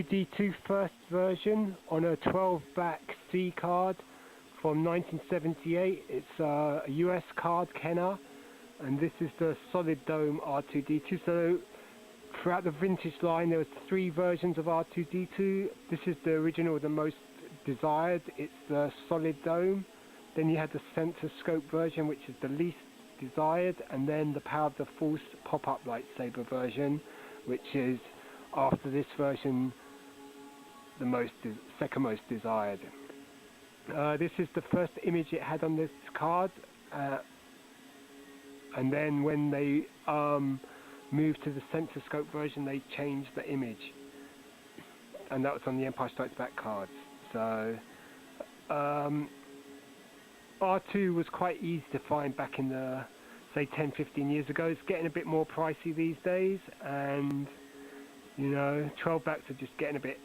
R2-D2 first version on a 12-back C card from 1978. It's a US card, Kenner, and this is the solid dome R2-D2. So throughout the vintage line there was 3 versions of R2-D2. This is the original, the most desired. It's the solid dome. Then you had the SENSORSCOPE version, which is the least desired, and then the Power of the Force pop-up lightsaber version, which is, after this version, the second most desired. This is the first image it had on this card, and then when they moved to the SENSORSCOPE version, they changed the image, and that was on the Empire Strikes Back cards. So R2 was quite easy to find back in the, say, 10-15 years ago. It's getting a bit more pricey these days, and you know, 12 backs are just getting a bit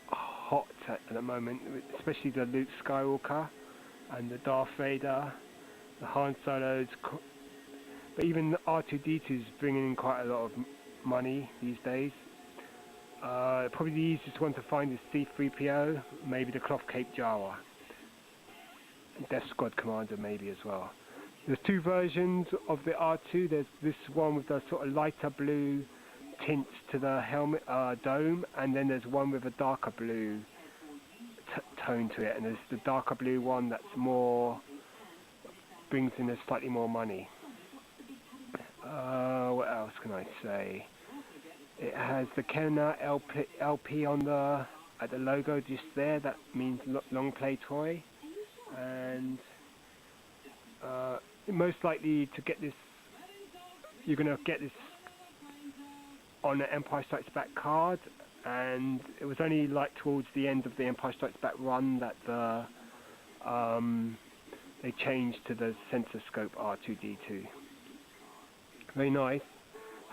hot at the moment, especially the Luke Skywalker and the Darth Vader, the Han Solos, but even the R2-D2 is bringing in quite a lot of money these days. Probably the easiest one to find is C-3PO, maybe the Cloth Cape Jawa, Death Squad Commander maybe as well. There's 2 versions of the R2. There's this one with the sort of lighter blue tints to the helmet dome, and then there's one with a darker blue tone to it, and there's the darker blue one that's more, brings in a slightly more money. What else can I say? It has the Kenner LP on the at the logo just there. That means long play toy, and most likely to get this, you're going to get this on the Empire Strikes Back card, and it was only like towards the end of the Empire Strikes Back run that they changed to the SENSORSCOPE R2-D2. Very nice.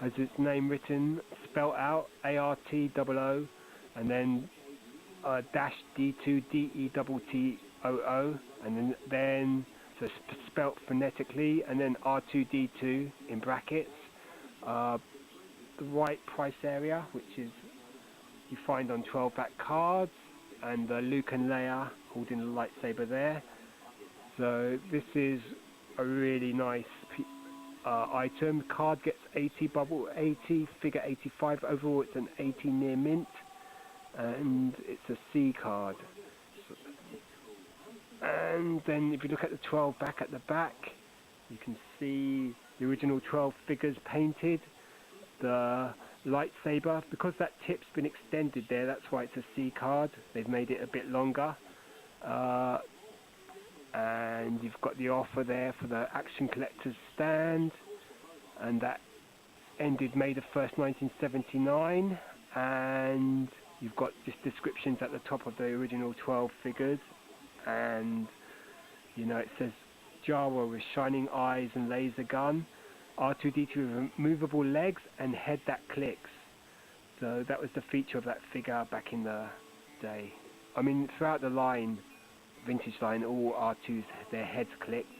Has its name written, spelt out, ARTOO, and then dash D2, DETTOO, and then so it's spelt phonetically, and then R2-D2 in brackets. The right price area, which is you find on 12-back cards, and Luke and Leia holding the lightsaber there. So this is a really nice item. Card gets 80, bubble 80, figure 85. Overall it's an 80 near mint, and it's a C card. And then if you look at the 12 back at the back, you can see the original 12 figures painted. The lightsaber, because that tip's been extended there, that's why it's a C card. They've made it a bit longer. And you've got the offer there for the Action Collector's stand, and that ended May the 1st, 1979, and you've got just descriptions at the top of the original 12 figures, and you know, it says Jawa with shining eyes and laser gun, R2-D2 with movable legs and head that clicks. So that was the feature of that figure back in the day. I mean, throughout the line, vintage line, all R2s, their heads clicked.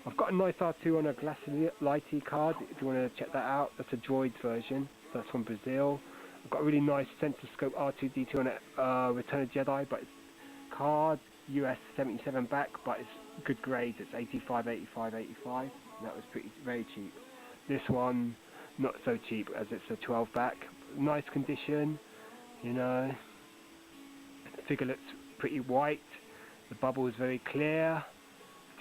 I've got a nice R2 on a GLASSLITE card, if you want to check that out. That's a DROIDS version, so that's from Brazil. I've got a really nice SENSORSCOPE R2-D2 on a Return of Jedi, but it's card, US 77 back, but it's good grades. It's 85, 85, 85, and that was very cheap. This one, not so cheap, as it's a 12 back. Nice condition, you know. The figure looks pretty white. The bubble is very clear.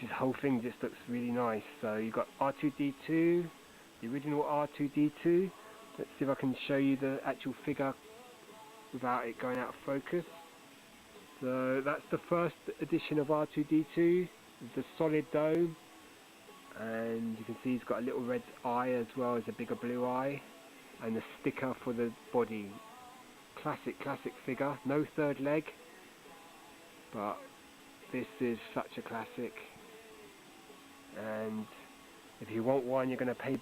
This whole thing just looks really nice. So you've got R2-D2, the original R2-D2. Let's see if I can show you the actual figure without it going out of focus. So that's the first edition of R2-D2, the solid dome, and you can see he's got a little red eye as well as a bigger blue eye, and the sticker for the body. Classic figure, no third leg, but this is such a classic, and if you want one, you're going to pay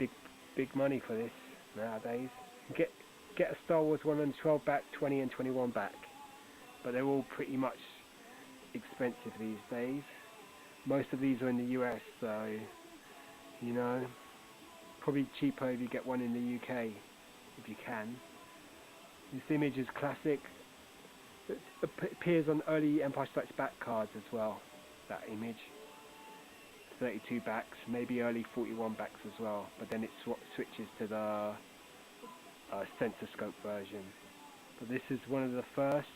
big money for this nowadays. Get a Star Wars one on 12 back, 20 and 21 back, but they're all pretty much expensive these days. Most of these are in the US, so you know, probably cheaper if you get one in the UK, if you can. This image is classic. It appears on early Empire Strikes Back cards as well, that image. 32 backs, maybe early 41 backs as well, but then it switches to the SENSORSCOPE version. But this is one of the first.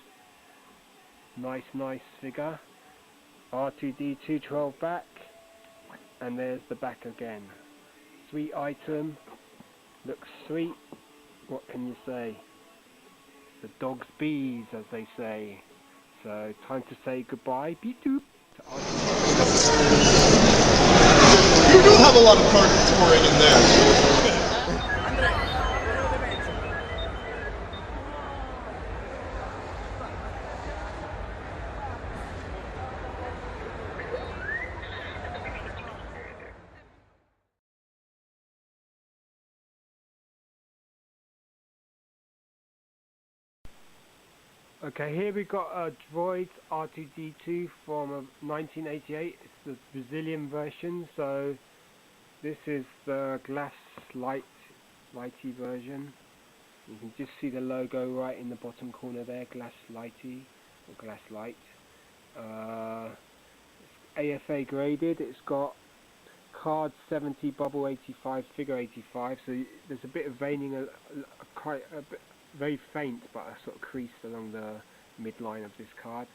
Nice figure. R2-D2 12 back, and there's the back again. Sweet item, looks sweet, what can you say? The dog's bees, as they say. So time to say goodbye, beep doop. You do have a lot of cards pouring in there. Okay, here we've got a DROIDS R2-D2 from 1988. It's the Brazilian version, so this is the GLASSLITE version. You can just see the logo right in the bottom corner there, GLASSLITE or GLASSLITE. It's AFA graded. It's got card 70, bubble 85, figure 85. So there's a bit of veining, quite a bit. Very faint, but a sort of crease along the midline of this card.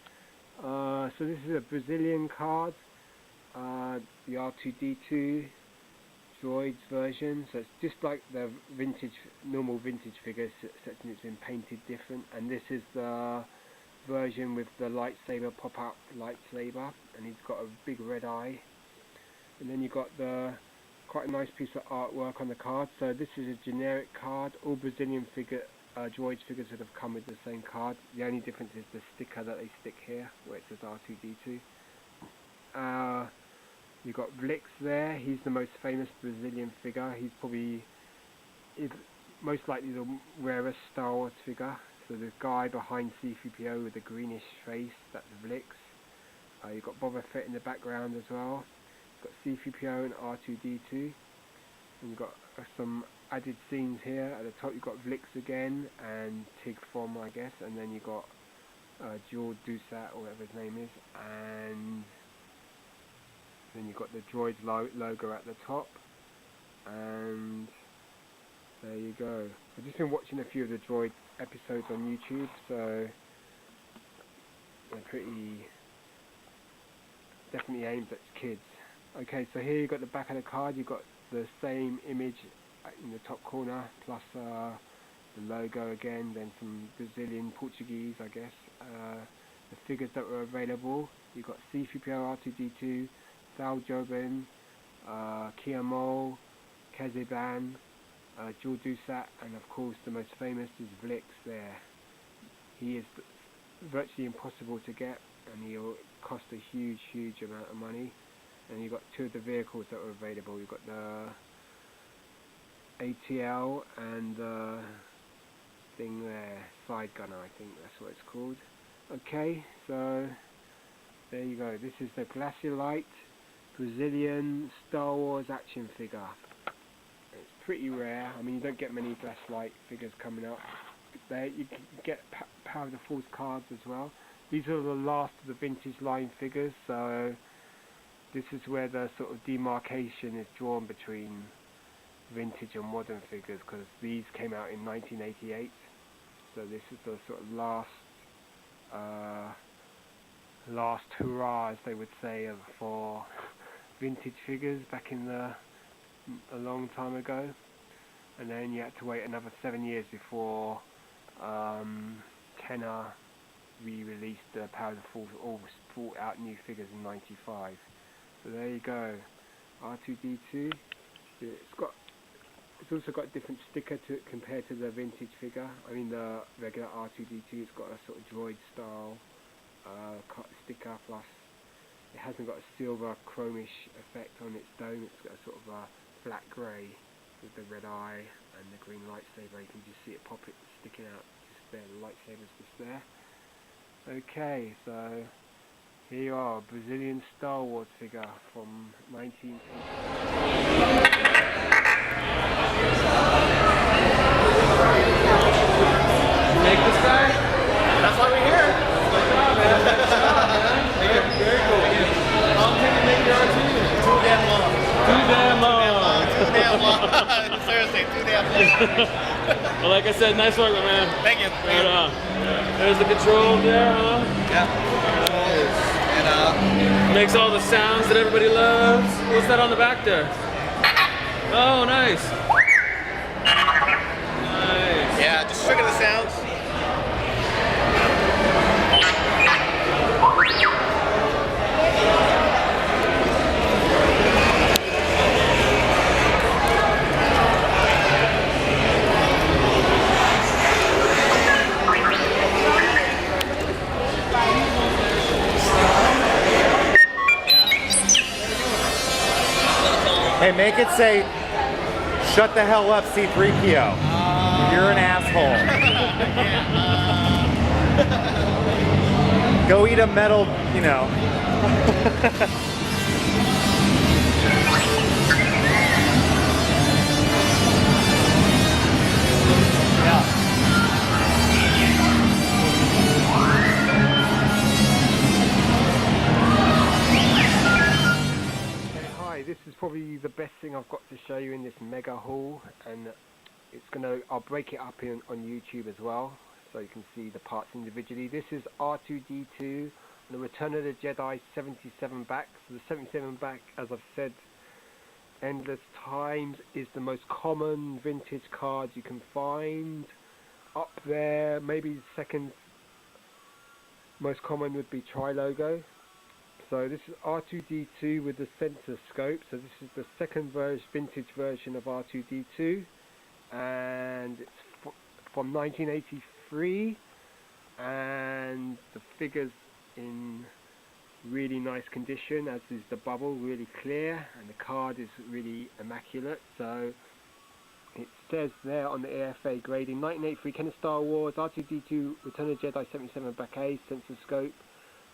So this is a Brazilian card, the R2-D2 DROIDS version. So it's just like the normal vintage figures, except it's been painted different. And this is the version with the lightsaber, pop-out lightsaber, and he's got a big red eye. And then you've got quite a nice piece of artwork on the card. So this is a generic card. All Brazilian DROIDS figures that have come with the same card. The only difference is the sticker that they stick here, where it says R2-D2. You've got Blix there. He's the most famous Brazilian figure. He's most likely the rarest Star Wars figure. So the guy behind C-3PO with the greenish face, that's Blix. You've got Boba Fett in the background as well. You've got C-3PO and R2-D2. And you've got some added scenes here. At the top you've got Blix again and Tig From, I guess, and then you've got George Dusat, or whatever his name is, and then you've got the DROIDS logo at the top, and there you go. I've just been watching a few of the DROIDS episodes on YouTube, so they're definitely aimed at kids. Okay, so here you've got the back of the card. You've got the same image in the top corner, plus the logo again, then some Brazilian, Portuguese, I guess. The figures that were available, you've got C-3PO, R2-D2, Sal Jobin, Kiamol, Kezeban, George Dusat, and of course the most famous is Blix there. He is virtually impossible to get, and he'll cost a huge amount of money. And you've got two of the vehicles that were available. You've got the ATL and the thing there, Side Gunner, I think that's what it's called. Okay, so there you go. This is the GLASSLITE Brazilian Star Wars action figure. It's pretty rare. I mean, you don't get many GLASSLITE figures coming up. There you can get Power of the Force cards as well. These are the last of the vintage line figures, so this is where the sort of demarcation is drawn between vintage and modern figures, because these came out in 1988. So this is the sort of last hurrah, as they would say, for vintage figures back in a long time ago. And then you had to wait another 7 years before Kenner re-released the Power of the Force, or brought out new figures in '95. So there you go, R2-D2. It's also got a different sticker to it compared to the vintage figure. I mean the regular R2-D2, it's got a sort of droid style sticker, plus it hasn't got a silver chromish effect on its dome. It's got a sort of a flat grey with the red eye and the green lightsaber. You can just see it sticking out just there. The lightsaber's just there. Okay, so here you are, Brazilian Star Wars figure from 1980. Make this guy? That's why we're here. Well, like I said, nice work, my man. Thank you. Right on. There's the control there, huh? Yeah. And Makes all the sounds that everybody loves. What's that on the back there? Oh, nice. Nice. yeah, just trigger the sounds. Hey, make it say, shut the hell up, C3PO. You're an asshole. Go eat a metal, you know. This is probably the best thing I've got to show you in this mega haul, and I'll break it up on YouTube as well, so you can see the parts individually. This is R2-D2 and the Return of the Jedi 77 back. So the 77 back, as I've said endless times, is the most common vintage card you can find. Up there, maybe the second most common would be Tri-Logo. So this is R2-D2 with the SENSORSCOPE. So this is the second vintage version of R2-D2, and it's from 1983, and the figure's in really nice condition, as is the bubble, really clear, and the card is really immaculate. So it says there on the AFA grading, 1983 Kenner Star Wars, R2-D2, Return of the Jedi 77 back A, SENSORSCOPE,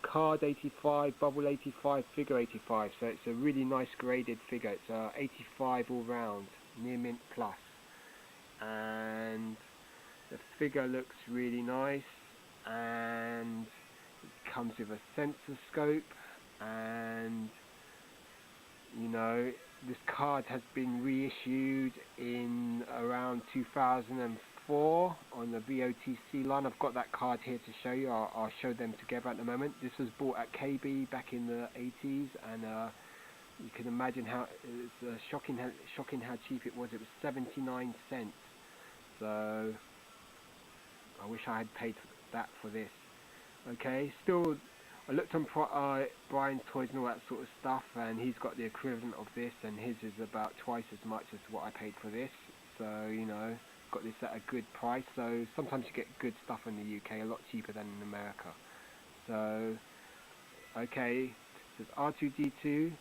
card 85, bubble 85, figure 85. So it's a really nice graded figure. It's 85 all round, near mint plus, and the figure looks really nice, and it comes with a SENSORSCOPE, and you know, this card has been reissued in around 2004 on the VOTC line. I've got that card here to show you. I'll show them together at the moment. This was bought at KB back in the 80s, and you can imagine how it's shocking how cheap it was. It was 79 cents. So I wish I had paid that for this. Okay, still, I looked on Brian's Toys and all that sort of stuff, and he's got the equivalent of this, and his is about twice as much as what I paid for this. So, you know, got this at a good price. So sometimes you get good stuff in the UK, a lot cheaper than in America. So, okay, this is R2-D2.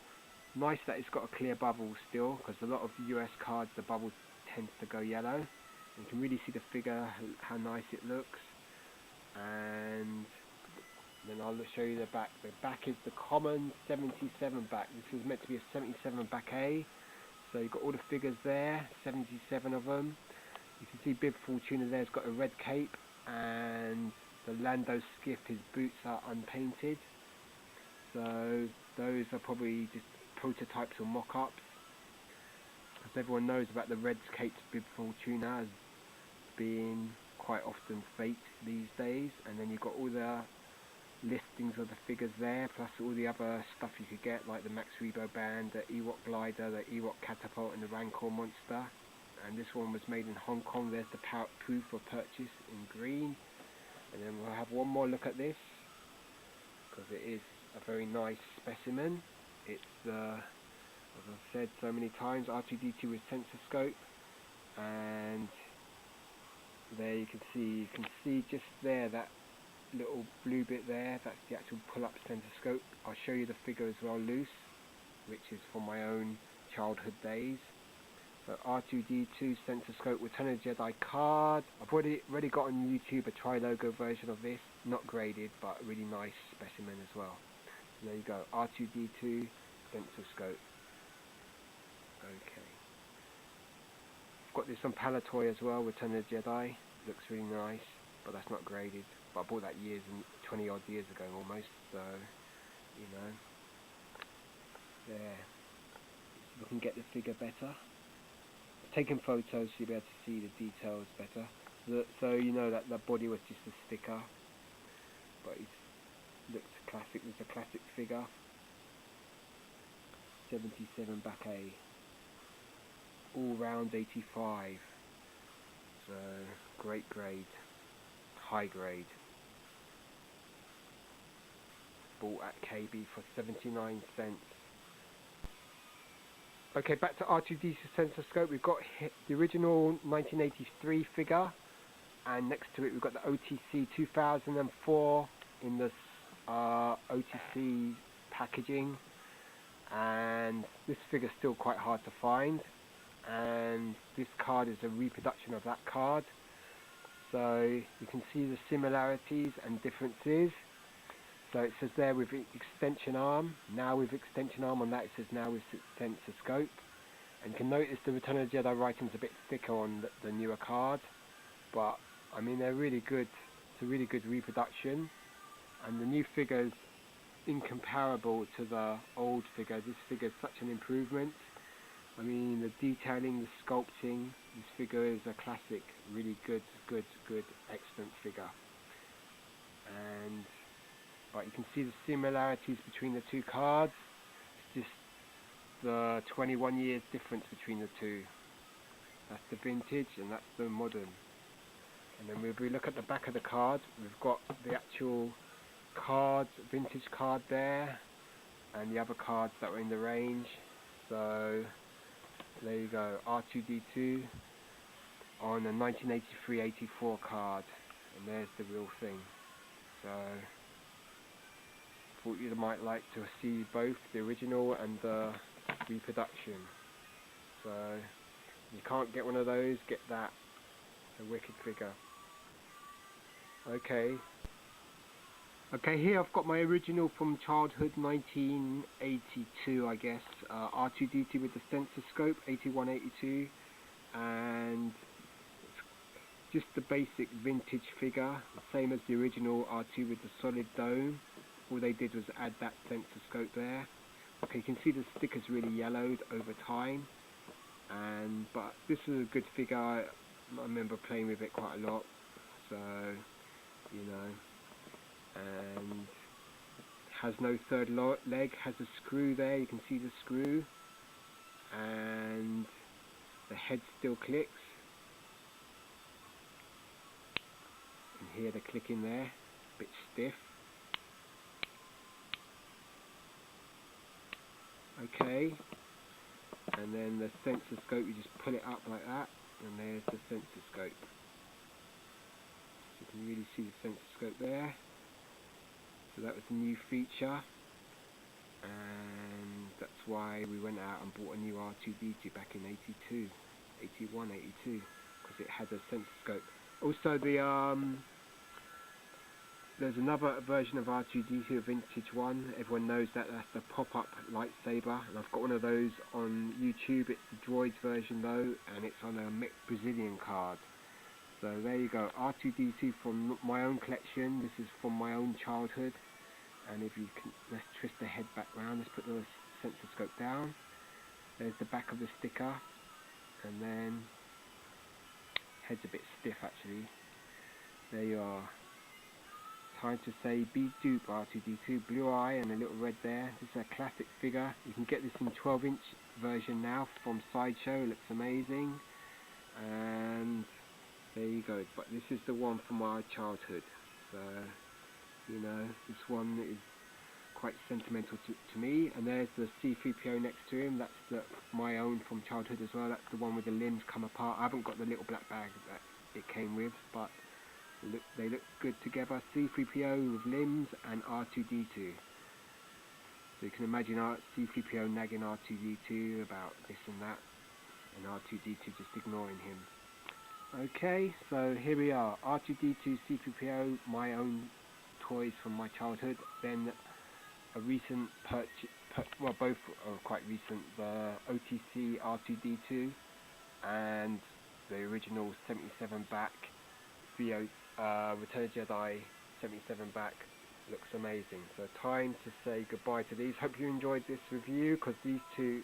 Nice that it's got a clear bubble still, because a lot of US cards, the bubble tends to go yellow. You can really see the figure, how nice it looks. And then I'll show you the back. The back is the common 77 back. This is meant to be a 77 back A. So you've got all the figures there, 77 of them. You can see Bib Fortuna there's got a red cape, and the Lando skiff, his boots are unpainted. So those are probably just prototypes or mock-ups. As everyone knows about the red caped Bib Fortuna as being quite often faked these days. And then you've got all the listings of the figures there, plus all the other stuff you could get, like the Max Rebo band, the Ewok glider, the Ewok catapult, and the Rancor monster. And this one was made in Hong Kong. There's the proof for purchase in green. And then we'll have one more look at this, because it is a very nice specimen. It's as I've said so many times, R2-D2 with SENSORSCOPE, and there you can see just there, that little blue bit there, that's the actual pull-up SENSORSCOPE. I'll show you the figure as well loose, which is from my own childhood days. So R2-D2 SENSORSCOPE Return of the Jedi card. I've already got on YouTube a Tri-Logo version of this, not graded, but a really nice specimen as well. So there you go, R2-D2 SENSORSCOPE. Okay. I've got this on Palatoy as well, Return of the Jedi. Looks really nice, but that's not graded. But I bought that 20 odd years ago almost, so, you know. There. You can get the figure better. taken photos so you'll be able to see the details better. So you know that the body was just a sticker, but it looks classic. It's a classic figure. 77 back A. All round 85. So great grade, high grade. Bought at KB for 79 cents. Okay, back to R2-D2 SENSORSCOPE. We've got the original 1983 figure, and next to it we've got the OTC 2004 in the OTC packaging, and this figure's still quite hard to find, and this card is a reproduction of that card, so you can see the similarities and differences. So it says there with extension arm, now with extension arm on that, it says now with SENSORSCOPE. And you can notice the Return of the Jedi writing's a bit thicker on the newer card, but I mean they're really good. It's a really good reproduction, and the new figure's incomparable to the old figure. This figure's such an improvement. I mean the detailing, the sculpting, this figure is a classic, really good, excellent figure. But you can see the similarities between the two cards. It's just the 21 years difference between the two. That's the vintage and that's the modern. And then if we look at the back of the card, we've got the actual card, vintage card there, and the other cards that were in the range. So there you go, R2-D2 on a 1983-84 card, and there's the real thing. So thought you might like to see both the original and the reproduction. So you can't get one of those, get that. A wicked figure. Okay, here I've got my original from childhood, 1982 I guess, R2-D2 with the SENSORSCOPE, 81-82, and just the basic vintage figure, the same as the original R2 with the solid dome. All they did was add that SENSORSCOPE there. Okay, you can see the sticker's really yellowed over time, but this is a good figure. I remember playing with it quite a lot, so you know, and has no third leg, has a screw there, you can see the screw, and the head still clicks. You can hear the clicking there, a bit stiff. Okay, and then the SENSORSCOPE, you just pull it up like that, and there's the SENSORSCOPE. So you can really see the SENSORSCOPE there. So that was a new feature, and that's why we went out and bought a new R2-D2 back in 81, 82, because it had a SENSORSCOPE. Also there's another version of R2-D2, a vintage one. Everyone knows that that's the pop-up lightsaber, and I've got one of those on YouTube. It's the DROIDS version though, and it's on a Brazilian card. So there you go, R2-D2 from my own collection. This is from my own childhood. And if you can, let's twist the head back round. Let's put the SENSORSCOPE down. There's the back of the sticker, and then head's a bit stiff actually. There you are. Time to say be dupe R2-D2, blue eye and a little red there. This is a classic figure. You can get this in 12-inch version now from Sideshow. It looks amazing, and there you go. But this is the one from my childhood, so you know, this one is quite sentimental to me. And there's the C-3PO next to him. That's my own from childhood as well. That's the one with the limbs come apart. I haven't got the little black bag that it came with, but they look good together. C-3PO with limbs and R2-D2. So you can imagine C-3PO nagging R2-D2 about this and that, and R2-D2 just ignoring him. Okay, so here we are, R2-D2, C-3PO, my own toys from my childhood. Then a recent purchase, well both are quite recent, the OTC R2-D2 and the original 77 back VO Return of the Jedi 77 back. Looks amazing. So time to say goodbye to these. Hope you enjoyed this review, because these two,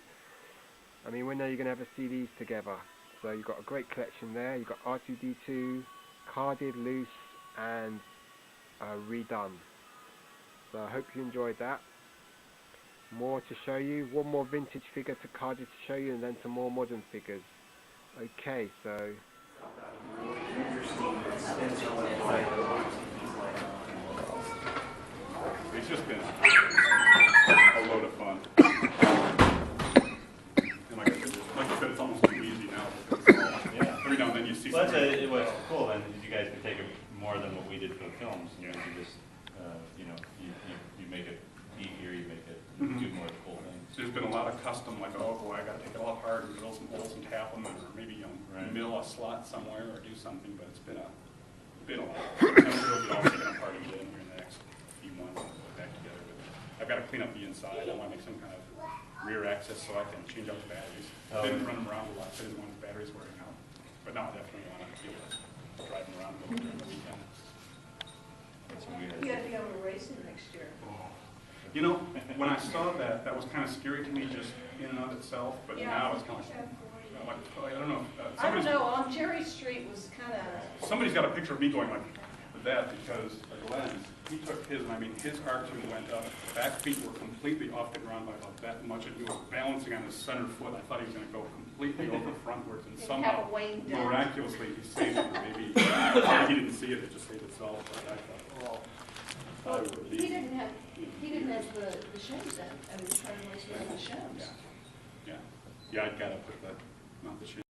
I mean, when are you going to ever see these together? So you've got a great collection there. You've got R2-D2, carded, loose, and redone. So I hope you enjoyed that. More to show you. One more vintage figure to carded to show you, and then some more modern figures. Okay, so it's just been a load of fun. And like I said, it's almost too easy now because every now and then you see Well, something. what's cool then is you guys can take it more than what we did for the films. You know, you just, you make it easier, you make it do more cool things. There's been a lot of custom, like, oh boy, I got to take it all apart and drill some holes and tap them, or maybe mill a slot somewhere or do something. But it's been a lot. I'm sure it'll get all taken apart again here in the next few months and put back together. But I've got to clean up the inside. I want to make some kind of rear access so I can change out the batteries. I didn't run them around a lot. I didn't want the batteries wearing out. But now I definitely want to be able to drive them around a little during the weekend. You have to go to racing next year. You know, when I saw that, that was kind of scary to me just in and of itself, but now it's kind of like, I don't know. I don't know, on Jerry Street was kind of... Somebody's got a picture of me going like that because the lens, he took his, and I mean, his R2 went up, the back feet were completely off the ground by about that much, and he was balancing on his center foot. I thought he was going to go completely over frontwards, and somehow, miraculously, he saved it. Maybe he didn't see it, it just saved itself. But I thought, Well, he didn't have the shims then. I mean, trying to race with the shims. yeah, I got to put that, not the shit.